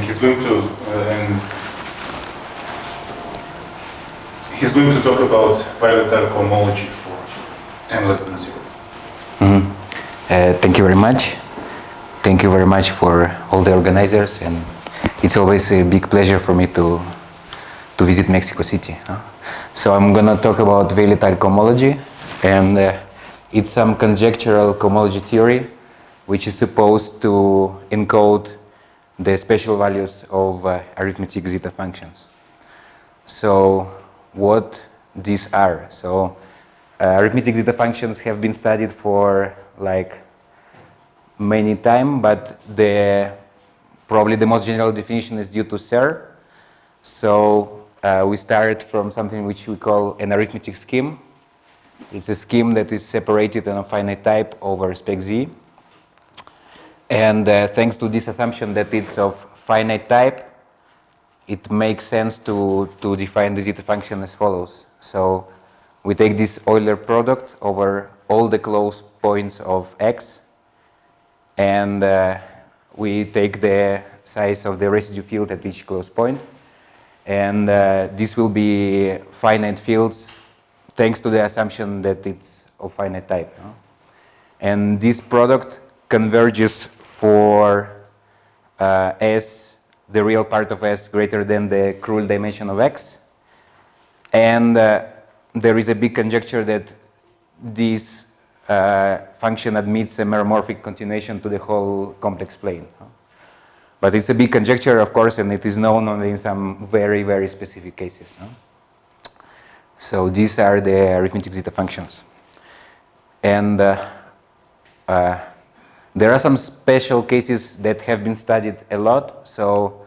He's going to talk about Weil-étale cohomology for n less than 0. Thank you very much. Thank you very much for all the organizers, and it's always a big pleasure for me to visit Mexico City. So I'm gonna talk about Weil-étale cohomology, and it's some conjectural cohomology theory which is supposed to encode the special values of arithmetic zeta functions. So what these are? So arithmetic zeta functions have been studied for like many time, but probably the most general definition is due to Serre. So we start from something which we call an arithmetic scheme. It's a scheme that is separated on a finite type over spec Z. And thanks to this assumption that it's of finite type, it makes sense to define the zeta function as follows. So we take this Euler product over all the closed points of X, and we take the size of the residue field at each closed point. And this will be finite fields thanks to the assumption that it's of finite type. And this product converges for S, the real part of S greater than the cruel dimension of X. And there is a big conjecture that this function admits a meromorphic continuation to the whole complex plane. But it's a big conjecture, of course, and it is known only in some very, very specific cases. So these are the arithmetic zeta functions. And there are some special cases that have been studied a lot. So,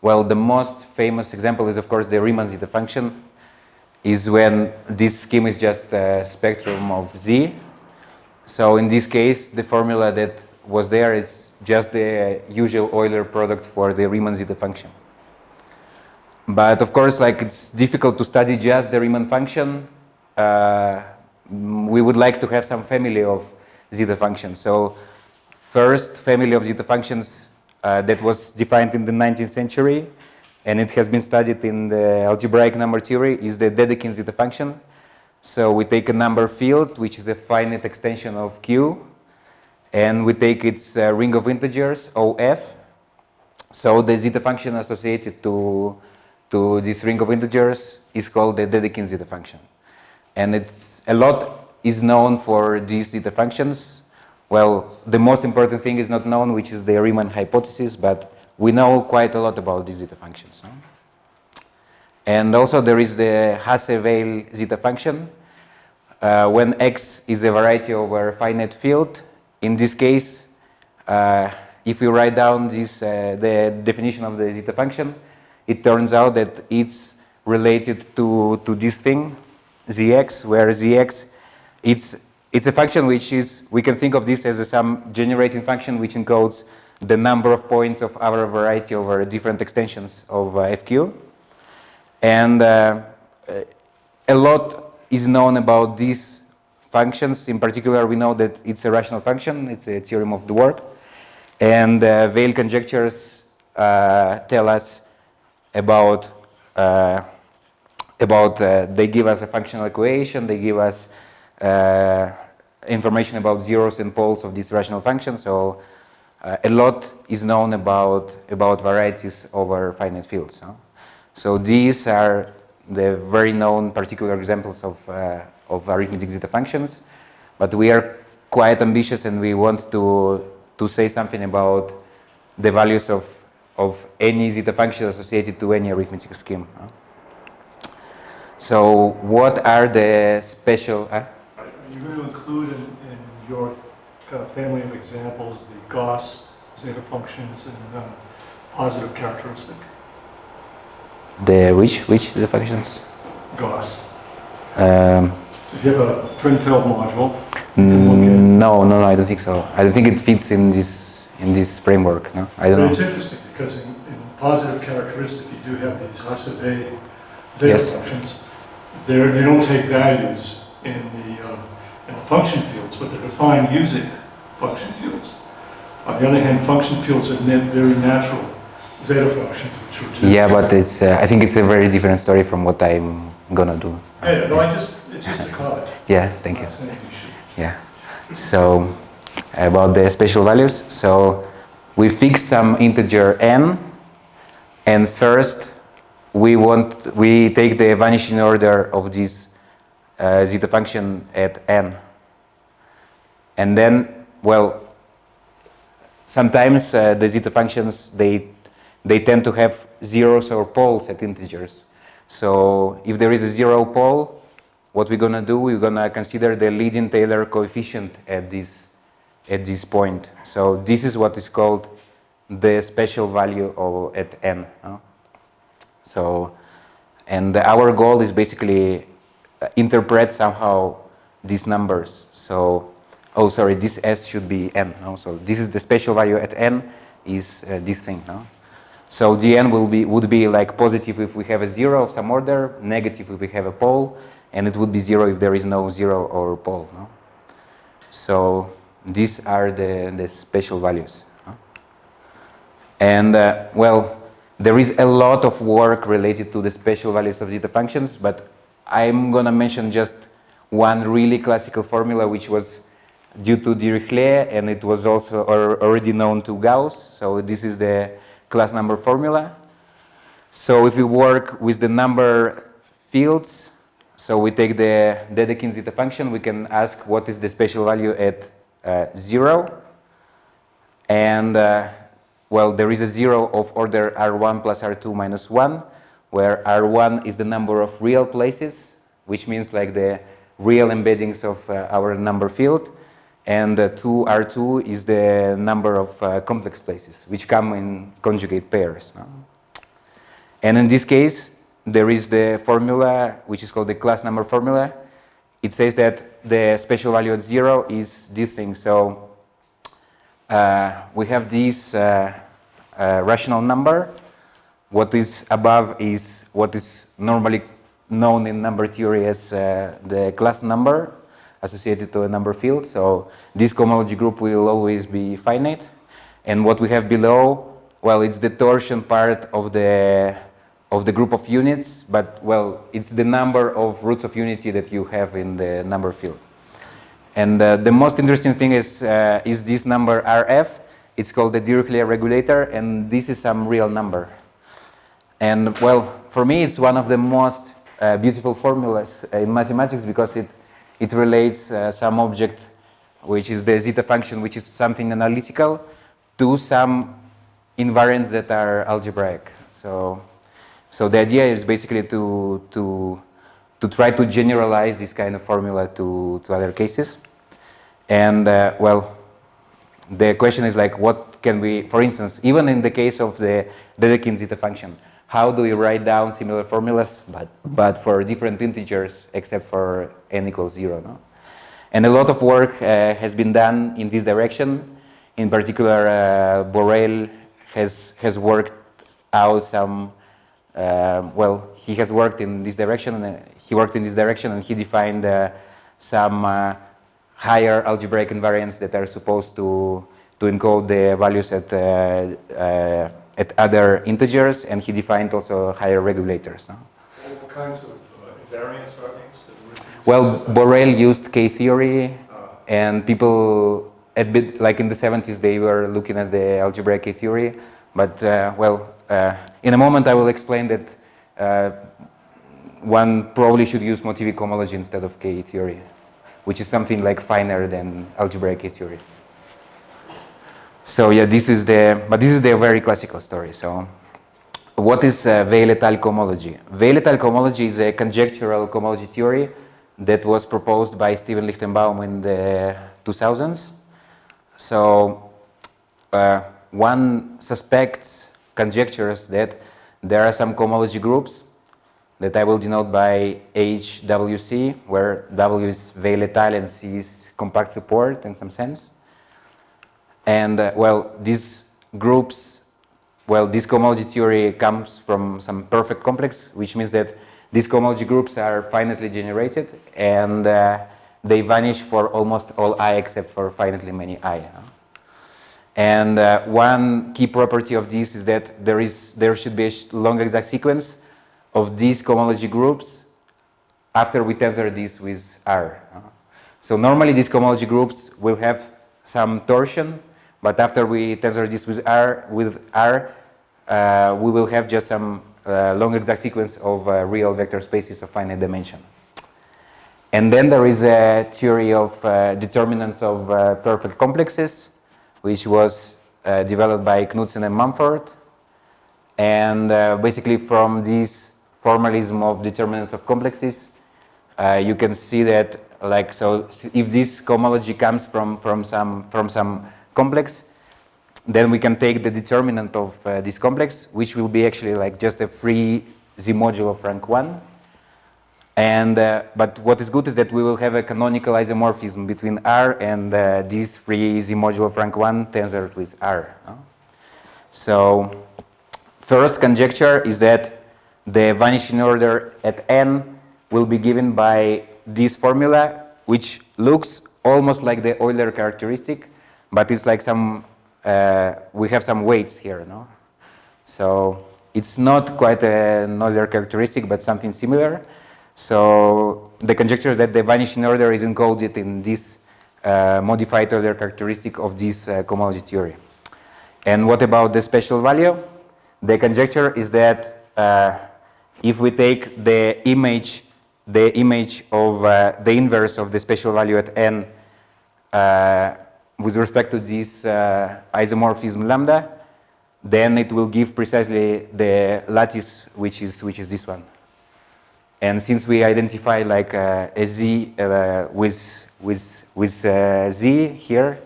well, the most famous example is, of course, the Riemann zeta function, is when this scheme is just a spectrum of Z. So in this case, the formula that was there is just the usual Euler product for the Riemann zeta function. But of course, like, it's difficult to study just the Riemann function. We would like to have some family of zeta functions. So first family of zeta functions that was defined in the 19th century, and it has been studied in the algebraic number theory, is the Dedekind zeta function. So we take a number field, which is a finite extension of Q, and we take its ring of integers, OF. So the zeta function associated to this ring of integers is called the Dedekind zeta function. And a lot is known for these zeta functions. Well, the most important thing is not known, which is the Riemann hypothesis, but we know quite a lot about these zeta functions. And also there is the Hasse-Weil zeta function. When X is a variety over a finite field, in this case, if we write down the definition of the zeta function, it turns out that it's related to this thing, Zx, where Zx, it's a function which is, we can think of this as some generating function which encodes the number of points of our variety over different extensions of FQ. And a lot is known about these functions. In particular, we know that it's a rational function. It's a theorem of Dwork. And Weil conjectures tell us about they give us a functional equation, they give us information about zeros and poles of this rational function. So a lot is known about varieties over finite fields. So these are the very known particular examples of arithmetic zeta functions. But we are quite ambitious, and we want to say something about the values of any zeta function associated to any arithmetic scheme. So what are the special... Are you going to include in your kind of family of examples the Gauss zeta functions and positive characteristic? The which zeta functions? Gauss. So if you have a Drinfeld module, no, I don't think so. I don't think it fits in this framework. No, I don't know. It's interesting because in positive characteristic you do have these Hasse-Weil zeta functions. They don't take values in the function fields, but they're defined using function fields. On the other hand, function fields admit very natural zeta functions, which are just... Yeah, but it's I think it's a very different story from what I'm gonna do. Yeah, no, it's just a comment. Yeah, thank I'm you. not saying you should. Yeah. So about the special values, so we fix some integer n, and first we take the vanishing order of this zeta function at n, and then, well, sometimes the zeta functions they tend to have zeros or poles at integers. So if there is a zero pole, what we're gonna do, we're gonna consider the leading Taylor coefficient at this point. So this is what is called the special value of at n. So, and our goal is basically interpret somehow these numbers. So, oh sorry, this s should be n. So this is the special value at n is this thing. So the n would be like positive if we have a zero of some order, negative if we have a pole, and it would be zero if there is no zero or pole. So these are the special values. And well, there is a lot of work related to the special values of zeta functions, but I'm gonna mention just one really classical formula which was due to Dirichlet, and it was also already known to Gauss. So this is the class number formula. So if we work with the number fields, so we take the Dedekind zeta function, we can ask what is the special value at 0. And well, there is a 0 of order R1 plus R2 minus 1, where R1 is the number of real places, which means like the real embeddings of our number field. And 2R2 is the number of complex places, which come in conjugate pairs. And in this case, there is the formula, which is called the class number formula. It says that the special value at 0 is this thing. So we have this rational number. What is above is what is normally known in number theory as the class number associated to a number field. So this cohomology group will always be finite. And what we have below, well, it's the torsion part of the group of units, but well, it's the number of roots of unity that you have in the number field. And the most interesting thing is this number RF. It's called the Dirichlet regulator, and this is some real number. And well, for me, it's one of the most beautiful formulas in mathematics because it relates some object, which is the zeta function, which is something analytical, to some invariants that are algebraic. So the idea is basically to try to generalize this kind of formula to other cases. And well, the question is like, what can we, for instance, even in the case of the Dedekind zeta function, how do we write down similar formulas, but for different integers except for n equals 0? No? And a lot of work has been done in this direction. In particular, Borel has worked out some. Well, he has worked in this direction. And he defined some higher algebraic invariants that are supposed to encode the values at other integers, and he defined also higher regulators. No? What kinds of invariants are these? Well, Borel used K-theory, and people, a bit like in the 70s, they were looking at the algebraic K-theory. But, well, in a moment I will explain that one probably should use motivic cohomology instead of K-theory, which is something like finer than algebraic K-theory. So yeah, this is the very classical story. So what is Weil-étale cohomology? Weil-étale cohomology is a conjectural cohomology theory that was proposed by Stephen Lichtenbaum in the 2000s. So one suspects, conjectures that there are some cohomology groups that I will denote by HWC, where W is Weil-étale and C is compact support in some sense. And well, these groups, well, this cohomology theory comes from some perfect complex, which means that these cohomology groups are finitely generated, and they vanish for almost all I except for finitely many I. And one key property of this is that there should be a long exact sequence of these cohomology groups after we tensor this with R. So normally these cohomology groups will have some torsion, but after we tensor this with R, we will have just some long exact sequence of real vector spaces of finite dimension. And then there is a theory of determinants of perfect complexes, which was developed by Knudsen and Mumford. And basically from this formalism of determinants of complexes, you can see that, like, so if this cohomology comes from some complex, then we can take the determinant of this complex, which will be actually like just a free Z module of rank 1. And but what is good is that we will have a canonical isomorphism between R and this free Z module of rank 1 tensored with R. So first conjecture is that the vanishing order at n will be given by this formula, which looks almost like the Euler characteristic, but it's like some we have some weights here, no? So it's not quite an Euler characteristic, but something similar. So the conjecture is that the vanishing order is encoded in this modified Euler characteristic of this cohomology theory. And what about the special value? The conjecture is that if we take the image of the inverse of the special value at n with respect to this isomorphism lambda, then it will give precisely the lattice which is this one. And since we identify like a z with z here,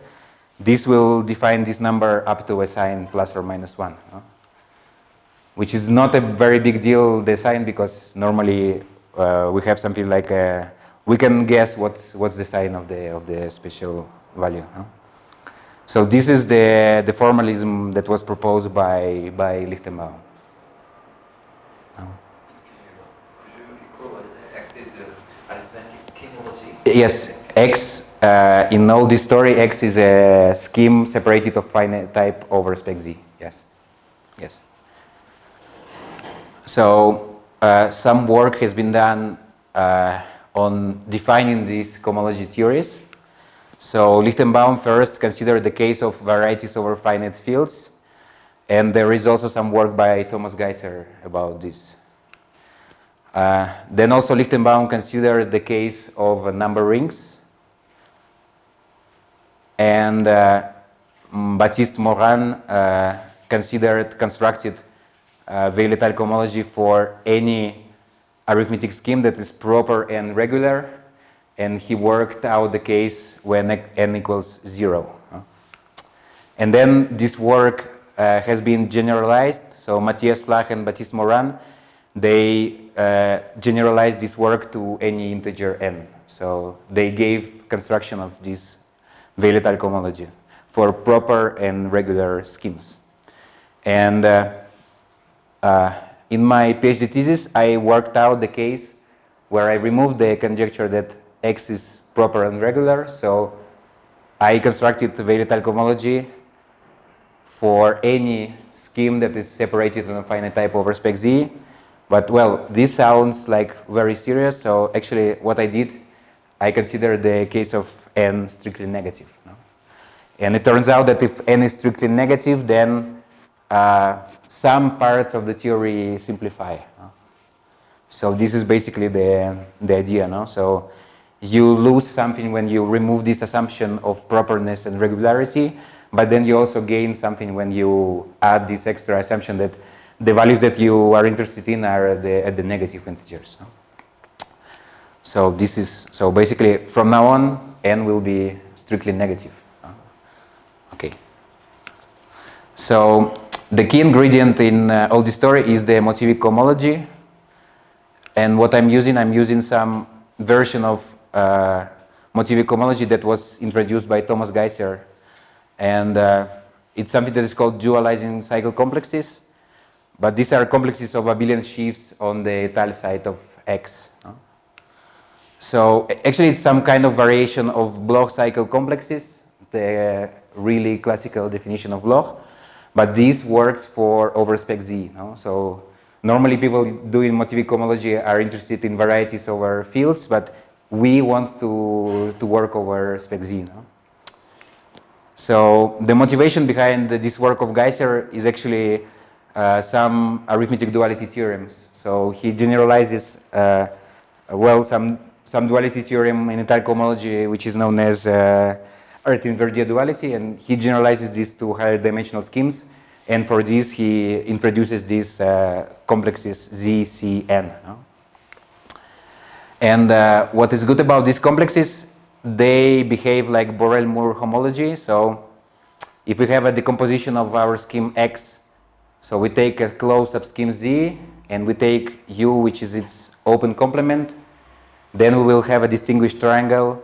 this will define this number up to a sign plus or minus 1, which is not a very big deal, the sign, because normally we have something like we can guess what's the sign of the special value. So this is the formalism that was proposed by Lichtenbaum. Yes, X, in all this story, X is a scheme separated of finite type over spec Z. Yes. Yes. So some work has been done on defining these cohomology theories. So Lichtenbaum first considered the case of varieties over finite fields, and there is also some work by Thomas Geiser about this. Then also Lichtenbaum considered the case of number rings, and Baptiste Morin constructed Weil-étale cohomology for any arithmetic scheme that is proper and regular, and he worked out the case when n equals 0. And then this work has been generalized, so Matthias Flach and Baptiste Morin, they generalized this work to any integer n. So they gave construction of this Weil-étale cohomology for proper and regular schemes. And in my PhD thesis, I worked out the case where I removed the conjecture that X is proper and regular. So I constructed the Weil-étale cohomology for any scheme that is separated on a finite type over spec Z. But well, this sounds like very serious. So actually what I did, I considered the case of n strictly negative. No? And it turns out that if n is strictly negative, then some parts of the theory simplify. No? So this is basically the idea. No? So you lose something when you remove this assumption of properness and regularity, but then you also gain something when you add this extra assumption that the values that you are interested in are at the negative integers. No? So this is, so basically from now on, n will be strictly negative. Okay. So the key ingredient in all this story is the motivic cohomology. And what I'm using some version of motivic cohomology that was introduced by Thomas Geiser. And it's something that is called dualizing cycle complexes. But these are complexes of abelian sheaves on the étale side of X. So actually it's some kind of variation of Bloch cycle complexes. The really classical definition of Bloch, but this works for over spec Z. No? So normally people doing motivic homology are interested in varieties over fields, but we want to work over spec Z. No? So the motivation behind this work of Geiser is actually some arithmetic duality theorems. So he generalizes, well, some duality theorem in entire cohomology, which is known as Artin-Verdier duality, and he generalizes this to higher dimensional schemes. And for this, he introduces these complexes Z, C, N. No? And what is good about these complexes, they behave like Borel-Moore homology. So if we have a decomposition of our scheme X, so we take a closed subscheme Z, and we take U, which is its open complement, then we will have a distinguished triangle.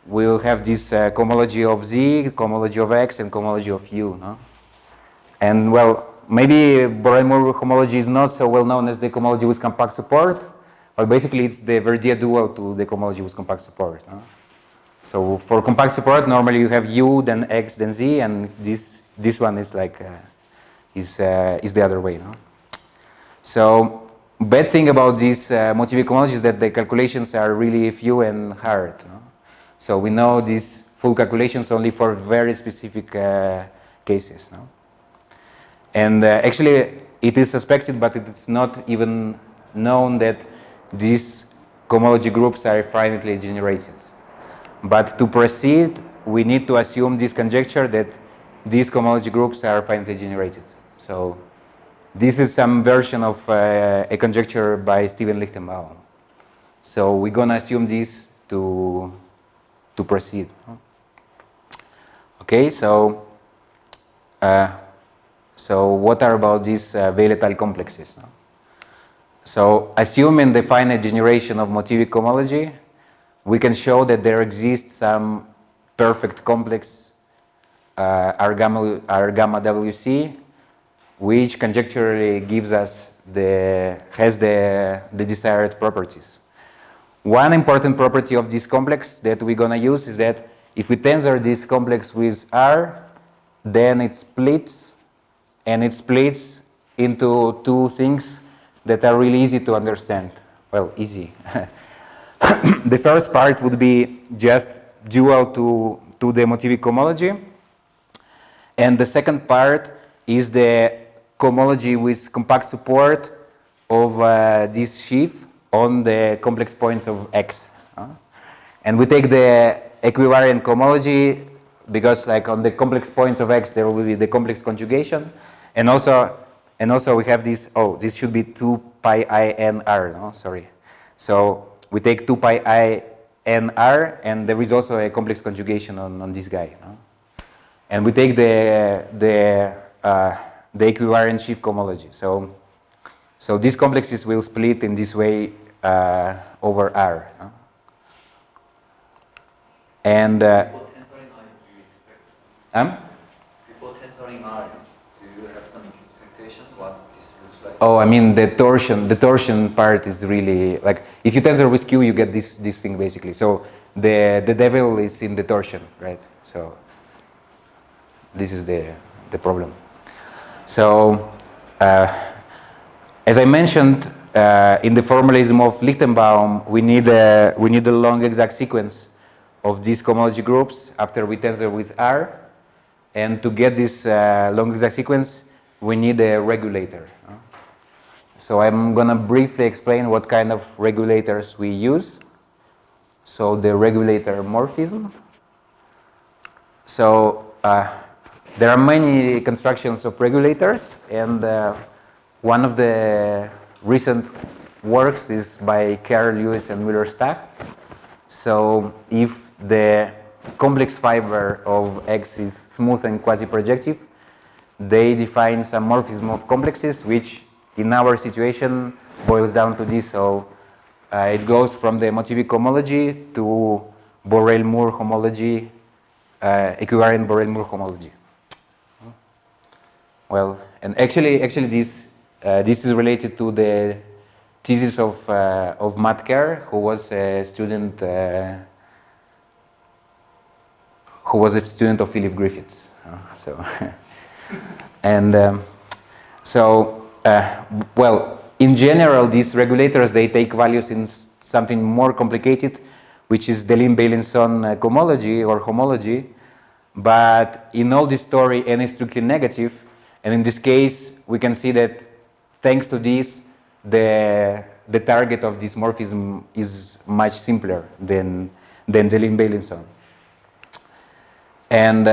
We will have this cohomology of Z, cohomology of X, and cohomology of U. No? And well, maybe Borel-Moore homology is not so well known as the cohomology with compact support, but basically it's the Verdier dual to the cohomology with compact support. No? So for compact support, normally you have U, then X, then Z, and this one is like is the other way. No? So bad thing about this motivic homology is that the calculations are really few and hard. No? So we know these full calculations only for very specific cases. No? And actually, it is suspected, but it's not even known that these cohomology groups are finitely generated. But to proceed, we need to assume this conjecture that these cohomology groups are finitely generated. So this is some version of a conjecture by Steven Lichtenbaum. So we're going to assume this to proceed. Okay, so what are about these Weil-étale complexes? No? So assuming the finite generation of motivic homology, we can show that there exists some perfect complex R gamma WC, which conjecturally gives us has the desired properties. One important property of this complex that we're going to use is that if we tensor this complex with R, then it splits, and it splits into two things that are really easy to understand. Well, easy. The first part would be just dual to the motivic homology, and the second part is the cohomology with compact support of this sheaf on the complex points of X. And we take the equivariant cohomology because, like, on the complex points of X there will be the complex conjugation, and also we have this. Oh, this should be 2 pi I n r. No, sorry. So we take 2 pi I n r, and there is also a complex conjugation on this guy. No? And we take the equivariant sheaf cohomology. So these complexes will split in this way over R. No? And before tensoring R, do you expect? Before tensoring R, do you have some expectation what this looks like? Oh, I mean the torsion part is really like if you tensor with Q, you get this thing basically. So the devil is in the torsion, right? So this is the problem. So as I mentioned, in the formalism of Lichtenbaum, we need a long exact sequence of these cohomology groups after we tensor with R, and to get this long exact sequence, we need a regulator. So I'm gonna briefly explain what kind of regulators we use. So the regulator morphism. So there are many constructions of regulators, and one of the recent works is by Carl Lewis and Müller-Stach. So if the complex fiber of X is smooth and quasi-projective, they define some morphism of complexes, which in our situation boils down to this. So it goes from the motivic homology to Borel-Moore homology, equivariant Borel-Moore homology. Well, and actually this is related to the thesis of Matt Kerr, who was a student of Philip Griffiths. So, and well, in general, these regulators, they take values in something more complicated, which is Deligne-Beilinson cohomology or homology. But in all this story, n is strictly negative, and in this case, we can see that thanks to this, the target of this morphism is much simpler than Deligne-Beilinson. And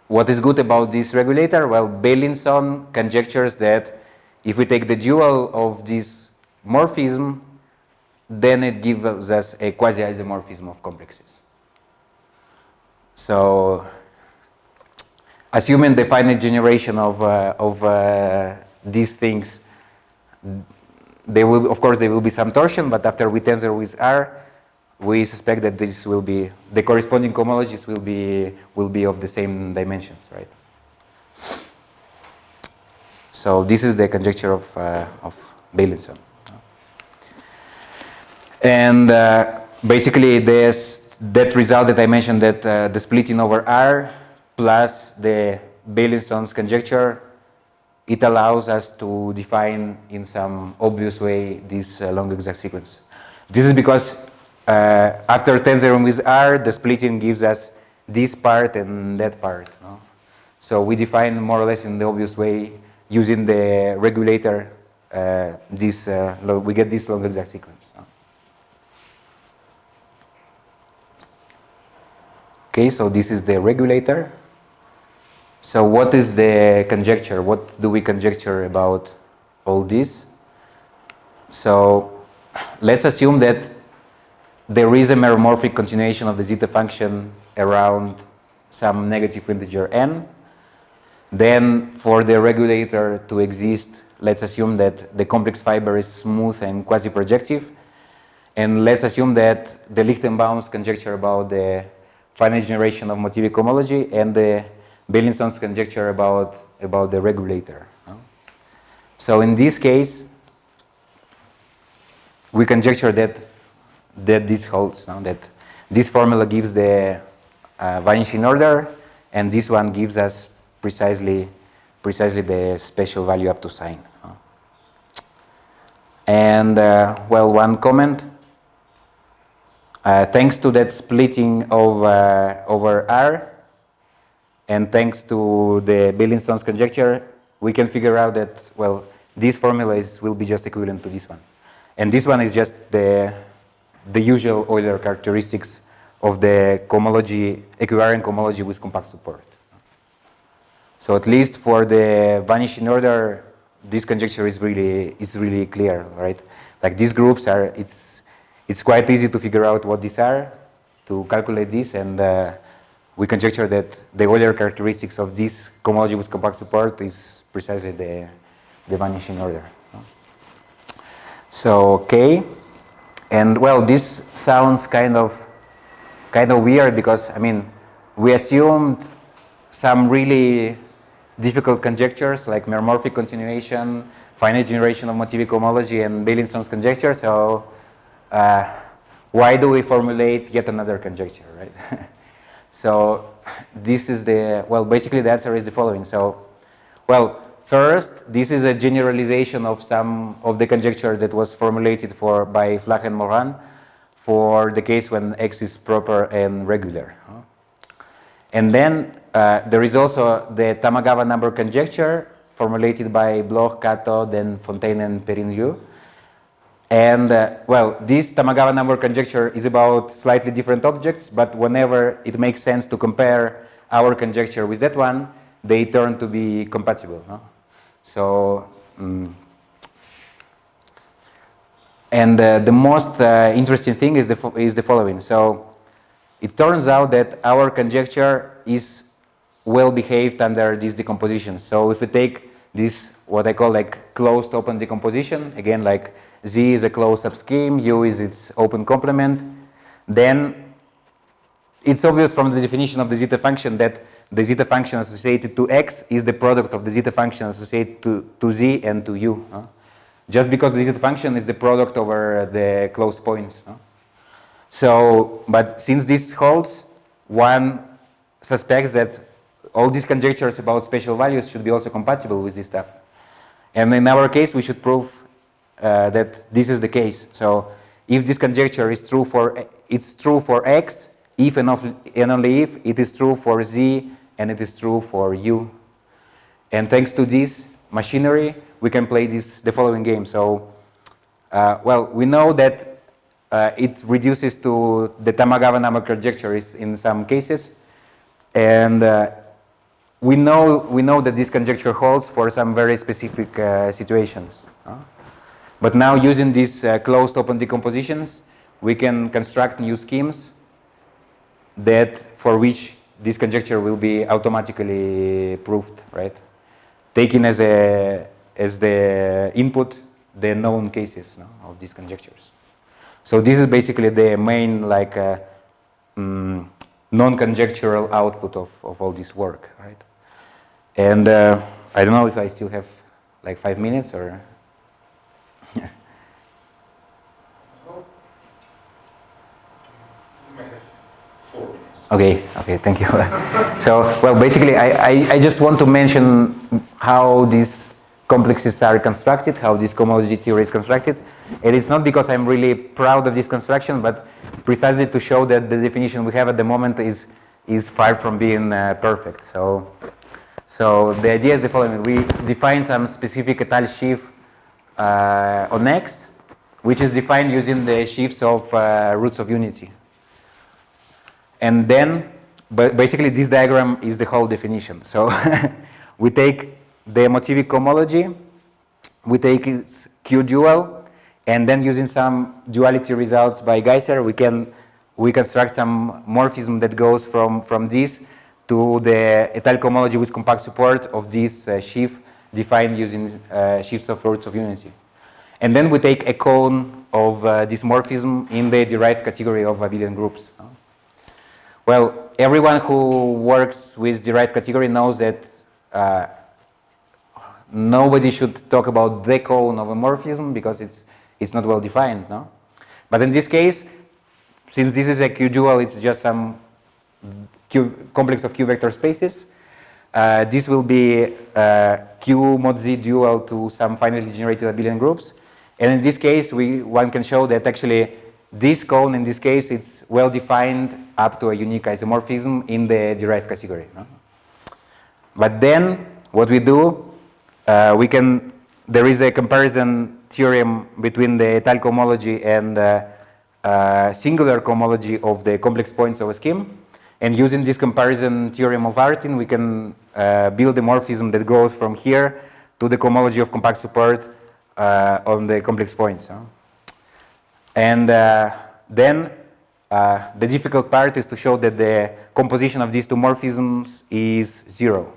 what is good about this regulator? Well, Beilinson conjectures that if we take the dual of this morphism, then it gives us a quasi-isomorphism of complexes. So, assuming the finite generation of these things, they will, of course, there will be some torsion, but after we tensor with R, we suspect that this will be, the corresponding cohomologies will be of the same dimensions, right? So this is the conjecture of Beilinson. And basically that result that I mentioned, that the splitting over R plus the Beilinson's conjecture, it allows us to define in some obvious way this long exact sequence. This is because after tensoring with R, the splitting gives us this part and that part. No? So we define more or less in the obvious way using the regulator. We get this long exact sequence. No? Okay, so this is the regulator. So what is the conjecture? What do we conjecture about all this? So let's assume that there is a meromorphic continuation of the zeta function around some negative integer n. Then for the regulator to exist, let's assume that the complex fiber is smooth and quasi-projective. And let's assume that the Lichtenbaum's conjecture about the finite generation of motivic homology and the Beilinson's conjecture about the regulator. No? So in this case, we conjecture that this holds, no? That this formula gives the vanishing order, and this one gives us precisely the special value up to sign. No? And well, one comment. Thanks to that splitting over R, and thanks to the Beilinson's conjecture, we can figure out that, well, this formula will be just equivalent to this one. And this one is just the usual Euler characteristics of the cohomology, equivariant cohomology with compact support. So at least for the vanishing order, this conjecture is really clear, right? Like these groups are, it's quite easy to figure out what these are, to calculate this, and we conjecture that the Euler characteristics of this cohomology with compact support is precisely the vanishing order. So okay, and well, this sounds kind of weird because I mean we assumed some really difficult conjectures like meromorphic continuation, finite generation of motivic homology, and Beilinson's conjecture. So why do we formulate yet another conjecture, right? So this is basically the answer is the following. So, well, first, this is a generalization of some of the conjecture that was formulated by Flach and Morin for the case when X is proper and regular. And then there is also the Tamagawa number conjecture formulated by Bloch, Kato, then Fontaine and Perrin-Liu. And well, this Tamagawa number conjecture is about slightly different objects, but whenever it makes sense to compare our conjecture with that one, they turn to be compatible. No? So, and the most interesting thing is the following. So, it turns out that our conjecture is well behaved under this decomposition. So, if we take this, what I call like closed open decomposition, again, like Z is a closed subscheme, U is its open complement, then it's obvious from the definition of the zeta function that the zeta function associated to X is the product of the zeta function associated to Z and to U. Just because the zeta function is the product over the closed points. So, but since this holds, one suspects that all these conjectures about special values should be also compatible with this stuff. And in our case, we should prove that this is the case. So if this conjecture is true for, it's true for x, if and only if it is true for z, and it is true for u. And thanks to this machinery, we can play the following game. So, well, we know that it reduces to the Tamagawa number conjecture in some cases, and we know that this conjecture holds for some very specific situations. But now, using these closed open decompositions, we can construct new schemes that for which this conjecture will be automatically proved, right? Taking as the input the known cases of these conjectures. So this is basically the main non-conjectural output of all this work, right? And I don't know if I still have like 5 minutes or. Okay, thank you. So, well, basically, I just want to mention how these complexes are constructed, how this cohomology theory is constructed. And it's not because I'm really proud of this construction, but precisely to show that the definition we have at the moment is far from being perfect. So the idea is the following. We define some specific étale sheaf on X, which is defined using the sheaves of roots of unity. And then, basically, this diagram is the whole definition. So we take the motivic cohomology, we take its Q dual, and then using some duality results by Geiser, we construct some morphism that goes from this to the étale cohomology with compact support of this sheaf defined using sheaves of roots of unity. And then we take a cone of this morphism in the derived category of abelian groups. Well, everyone who works with derived category knows that nobody should talk about the cone of a morphism because it's not well defined, no? But in this case, since this is a Q dual, it's just some complex of Q vector spaces. This will be Q mod Z dual to some finitely generated abelian groups. And in this case, one can show that actually this cone, in this case, it's well defined up to a unique isomorphism in the derived category. No? But then, what we do, there is a comparison theorem between the étale cohomology and singular cohomology of the complex points of a scheme. And using this comparison theorem of Artin, we can build a morphism that goes from here to the cohomology of compact support on the complex points. And then the difficult part is to show that the composition of these two morphisms is 0.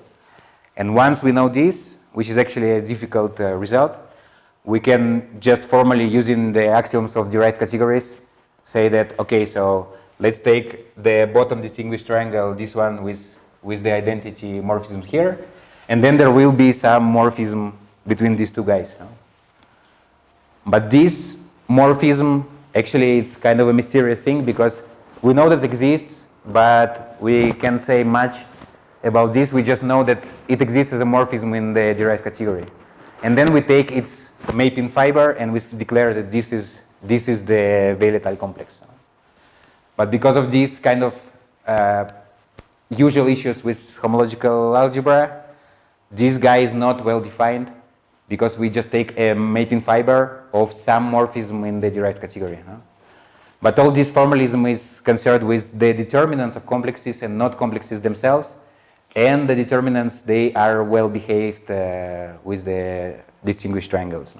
And once we know this, which is actually a difficult result, we can just formally, using the axioms of derived categories, say that, okay, so let's take the bottom distinguished triangle, this one with the identity morphism here, and then there will be some morphism between these two guys. But this morphism, actually, it's kind of a mysterious thing because we know that it exists, but we can't say much about this. We just know that it exists as a morphism in the derived category. And then we take its mapping fiber and we declare that this is the Weil-étale complex. But because of these kind of usual issues with homological algebra, this guy is not well defined because we just take a mapping fiber of some morphism in the derived category. But all this formalism is concerned with the determinants of complexes and not complexes themselves, and the determinants, they are well behaved with the distinguished triangles.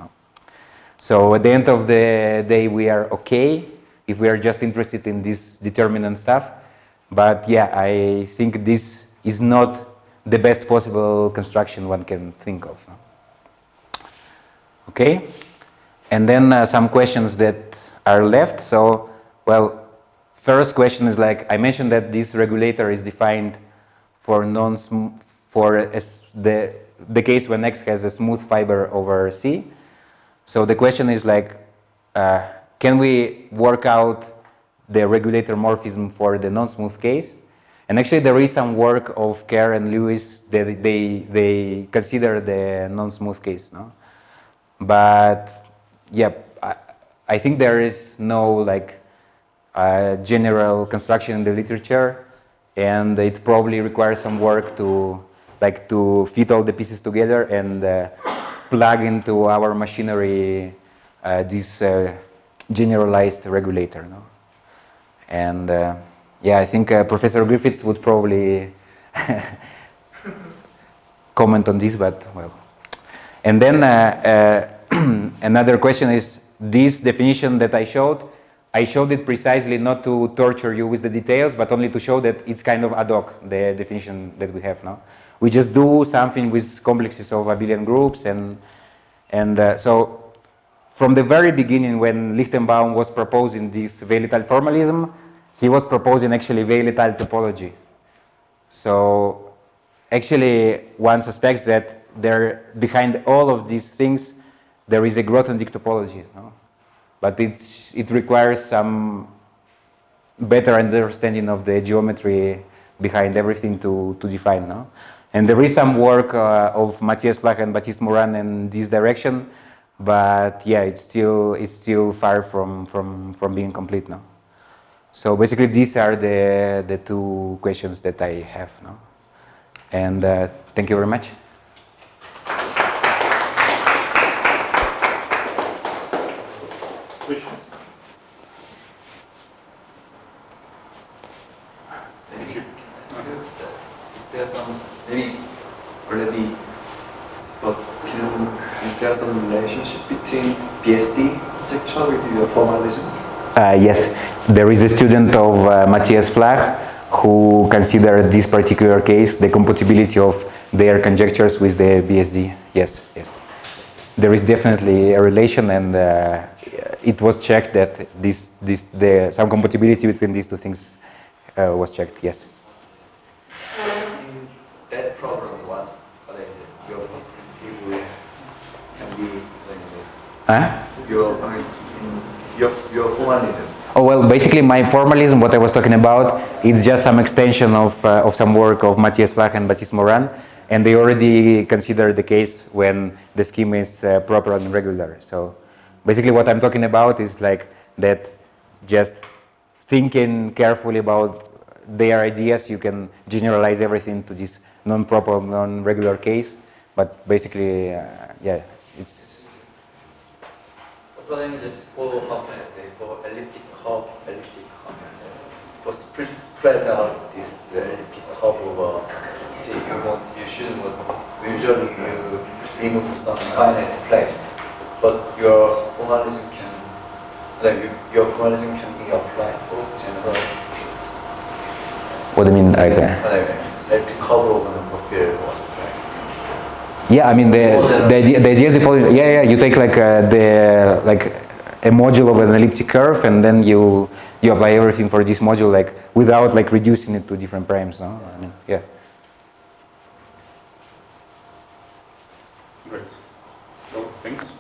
So at the end of the day, we are okay if we are just interested in this determinant stuff. But yeah, I think this is not the best possible construction one can think of. Okay, and then some questions that are left. So, well, first question is like, I mentioned that this regulator is defined for the case when X has a smooth fiber over C. So the question is like, can we work out the regulator morphism for the non-smooth case? And actually there is some work of Kerr and Lewis that they consider the non-smooth case, no? But yeah, I think there is no like general construction in the literature, and it probably requires some work to fit all the pieces together and plug into our machinery this generalized regulator, no? And yeah, I think Professor Griffiths would probably comment on this, but well. And then another question is, this definition that I showed it precisely not to torture you with the details, but only to show that it's kind of ad hoc, the definition that we have now. We just do something with complexes of abelian groups, and so from the very beginning when Lichtenbaum was proposing this Weil-étale formalism, he was proposing actually Weil-étale topology. So actually one suspects that behind all of these things there is a Grothendieck topology, no? But it requires some better understanding of the geometry behind everything to define, no? And there is some work of Matthias Flach and Baptiste Morin in this direction, but yeah, it's still far from being complete now. So basically these are the two questions that I have now. And thank you very much. Questions? Thank you. Is there some, maybe already, but is there some relationship between PSD conjecture with your formalism? Yes, there is a student of Matthias Flach who considered this particular case the compatibility of their conjectures with the BSD. Yes, yes. There is definitely a relation, and it was checked that some compatibility between these two things was checked. Yes. In that problem, what your perspective can be your formalism? Oh well, basically my formalism, what I was talking about, it's just some extension of some work of Matthias Flach and Baptiste Morin, and they already consider the case when the scheme is proper and regular. So basically what I'm talking about is like that, just thinking carefully about their ideas, you can generalize everything to this non-proper, non-regular case, but basically, yeah, it's... What I mean is for, how can I say, for elliptic curve, how can I say, for spread out this elliptic curve over, you should usually you remove some finite place, but your formalism can, your formalism can be applied for general. What do you mean? Elliptic curve over number field was right. Yeah, I mean the idea is the following. Yeah, you take like a module of an elliptic curve, and then you apply everything for this module like without like reducing it to different primes. No, I mean, yeah. Great. So, thanks.